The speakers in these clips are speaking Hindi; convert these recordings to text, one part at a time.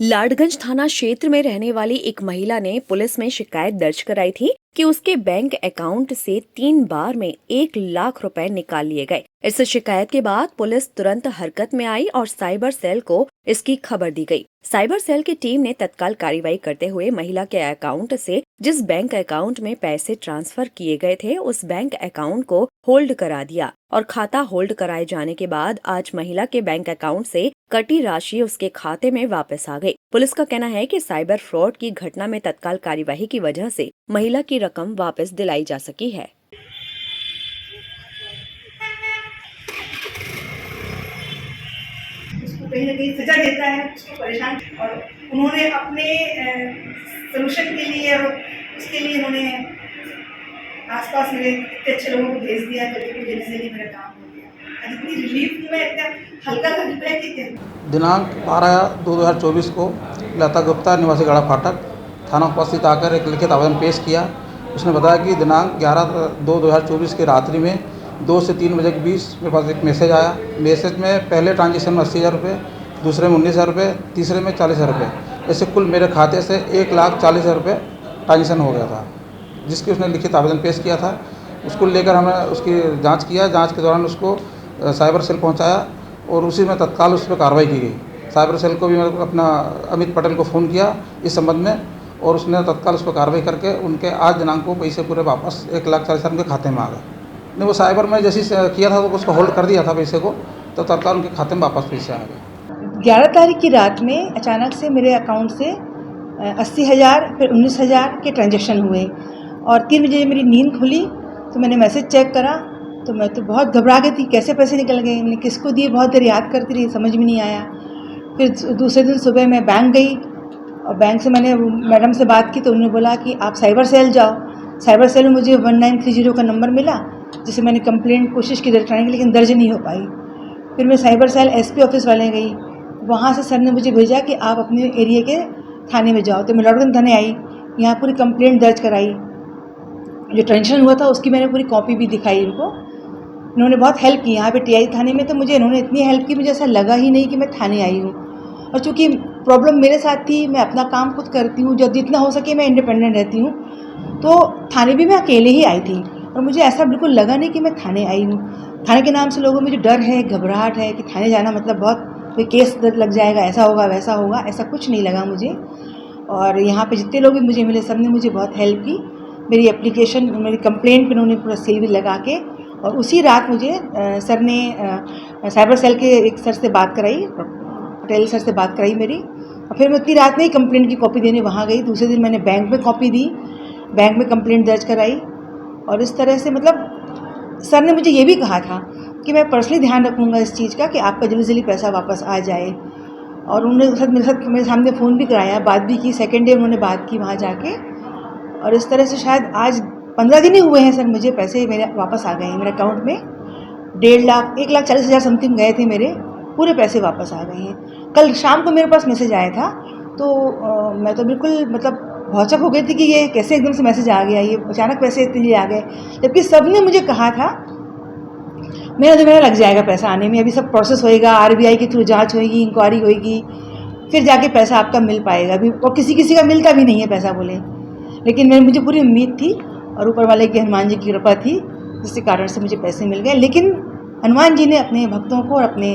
लाडगंज थाना क्षेत्र में रहने वाली एक महिला ने पुलिस में शिकायत दर्ज कराई थी कि उसके बैंक अकाउंट से 3 बार में 1 लाख रुपए निकाल लिए गए। इस शिकायत के बाद पुलिस तुरंत हरकत में आई और साइबर सेल को इसकी खबर दी गई। साइबर सेल की टीम ने तत्काल कार्रवाई करते हुए महिला के अकाउंट से जिस बैंक अकाउंट में पैसे ट्रांसफर किए गए थे उस बैंक अकाउंट को होल्ड करा दिया और खाता होल्ड कराए जाने के बाद आज महिला के बैंक अकाउंट से कटी राशि उसके खाते में वापस आ गई। पुलिस का कहना है कि साइबर फ्रॉड की घटना में तत्काल कार्यवाही की वजह से महिला की रकम वापस दिलाई जा सकी है। उसको कहीं न कहीं सजा देता है, उसको परेशान। और उन्होंने अपने सॉल्यूशन के लिए और उसके लिए उन्होंने आसपास मेरे इतने अच्छे लोगों को भेज दिया, तो जल्दी मेरा काम हो गया। इतनी रिलीफ में इतना हल्का लगता है कि क्या। दिनांक 12/2/2024 को लता गुप्ता निवासी गड़ा फाटक थाना उपस्थित आकर एक लिखित आवेदन पेश किया। उसने बताया कि दिनांक 11/2/2024 की रात्रि में 2 से 3 बजे के बीच मेरे पास एक मैसेज आया। मैसेज में पहले ट्रांजेक्शन में 80,000 रुपये, दूसरे में 19,000 रुपये, तीसरे में 40,000 रुपये, ऐसे कुल मेरे खाते से 1,40,000 रुपये ट्रांजेक्शन हो गया था, जिसकी उसने लिखित आवेदन पेश किया था। उसको लेकर हमने उसकी जांच किया। जांच के दौरान उसको साइबर सेल पहुंचाया और उसी में तत्काल उस पर कार्रवाई की गई। साइबर सेल को भी मैं अपना अमित पटेल को फ़ोन किया इस संबंध में और उसने तत्काल उस पर कार्रवाई करके उनके आज दिनांक को पैसे पूरे वापस 1,40,000 उनके खाते में आ गए। नहीं, वो साइबर में जैसे किया था तो उसको होल्ड कर दिया था पैसे को, तो तत्काल उनके खाते में वापस पैसे आ गए। 11 तारीख की रात में अचानक से मेरे अकाउंट से 80,000 फिर 19,000 के ट्रांजेक्शन हुए और 3 बजे मेरी नींद खुली तो मैंने मैसेज चेक करा तो मैं तो बहुत घबरा गई थी, कैसे पैसे निकल गए, मैंने किसको दिए, बहुत देर याद करती रही, समझ में नहीं आया। फिर दूसरे दिन सुबह मैं बैंक गई और बैंक से मैंने मैडम से बात की तो उन्होंने बोला कि आप साइबर सेल जाओ। साइबर सेल में मुझे 1930 का नंबर मिला, जिसे मैंने कंप्लेंट कोशिश की दर्ज कराने की, लेकिन दर्ज नहीं हो पाई। फिर मैं साइबर सेल एसपी ऑफिस वाले गई, वहाँ से सर ने मुझे भेजा कि आप अपने एरिया के थाने में जाओ। तो मैं लाडगंज थाने आई, यहाँ पूरी कंप्लेंट दर्ज कराई। जो टेंशन हुआ था उसकी मैंने पूरी कॉपी भी दिखाई इनको। इन्होंने बहुत हेल्प की। यहाँ पे टीआई थाने में तो मुझे इन्होंने इतनी हेल्प की, मुझे ऐसा लगा ही नहीं कि मैं थाने आई हूँ। और चूँकि प्रॉब्लम मेरे साथ थी, मैं अपना काम खुद करती हूँ, जब जितना हो सके मैं इंडिपेंडेंट रहती हूँ, तो थाने भी मैं अकेले ही आई थी और मुझे ऐसा बिल्कुल लगा नहीं कि मैं थाने आई हूँ। थाने के नाम से लोगों में मुझे डर है, घबराहट है कि थाने जाना मतलब बहुत कोई केस लग जाएगा, ऐसा होगा वैसा होगा, ऐसा कुछ नहीं लगा मुझे। और यहाँ पे जितने लोग भी मुझे मिले सब ने मुझे बहुत हेल्प की। मेरी एप्लीकेशन, मेरी कंप्लेंट पर उन्होंने पूरा सील भी लगा के, और उसी रात मुझे सर ने साइबर सेल के एक सर से बात कराई, पटेल सर से बात कराई मेरी, और फिर मैं उतनी रात में ही कंप्लेंट की कॉपी देने वहाँ गई। दूसरे दिन मैंने बैंक में कॉपी दी, बैंक में कंप्लेंट दर्ज कराई। और इस तरह से मतलब सर ने मुझे ये भी कहा था कि मैं पर्सनली ध्यान रखूँगा इस चीज़ का कि आपका जल्दी से जल्दी पैसा वापस आ जाए। और उन्होंने मेरे सामने फ़ोन भी कराया, बात भी की, सेकेंड डे उन्होंने बात की वहाँ जाके। और इस तरह से शायद आज 15 दिन ही हुए हैं सर, मुझे पैसे मेरे वापस आ गए हैं मेरे अकाउंट में। 1.5 लाख 1,40,000 समथिंग गए थे मेरे, पूरे पैसे वापस आ गए हैं। कल शाम को मेरे पास मैसेज आया था तो मैं तो बिल्कुल मतलब भौचक हो गई थी कि ये कैसे एकदम से मैसेज आ गया, ये अचानक पैसे इतने आ गए। जबकि सब ने मुझे कहा था मेरा लग जाएगा पैसा आने में, अभी सब प्रोसेस होएगा, आरबीआई के थ्रू जांच होएगी, इंक्वायरी होएगी, फिर जाके पैसा आपका मिल पाएगा। अभी और किसी का मिलता भी नहीं है पैसा बोले। लेकिन मुझे पूरी उम्मीद थी और ऊपर वाले की हनुमान जी की कृपा थी, जिसके कारण से मुझे पैसे मिल गए। लेकिन हनुमान जी ने अपने भक्तों को और अपने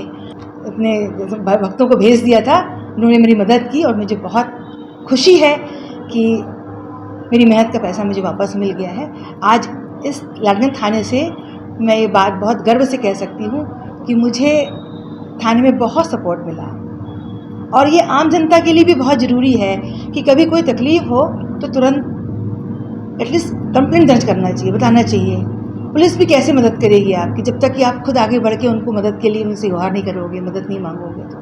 भक्तों को भेज दिया था, उन्होंने मेरी मदद की और मुझे बहुत खुशी है कि मेरी मेहनत का पैसा मुझे वापस मिल गया है। आज इस लाडगंज थाने से मैं ये बात बहुत गर्व से कह सकती हूँ कि मुझे थाने में बहुत सपोर्ट मिला। और ये आम जनता के लिए भी बहुत ज़रूरी है कि कभी कोई तकलीफ़ हो तो तुरंत एटलीस्ट कंप्लेंट दर्ज करना चाहिए, बताना चाहिए। पुलिस भी कैसे मदद करेगी आपकी, जब तक कि आप खुद आगे बढ़ के उनको मदद के लिए उनसे गुहार नहीं करोगे, मदद नहीं मांगोगे तो।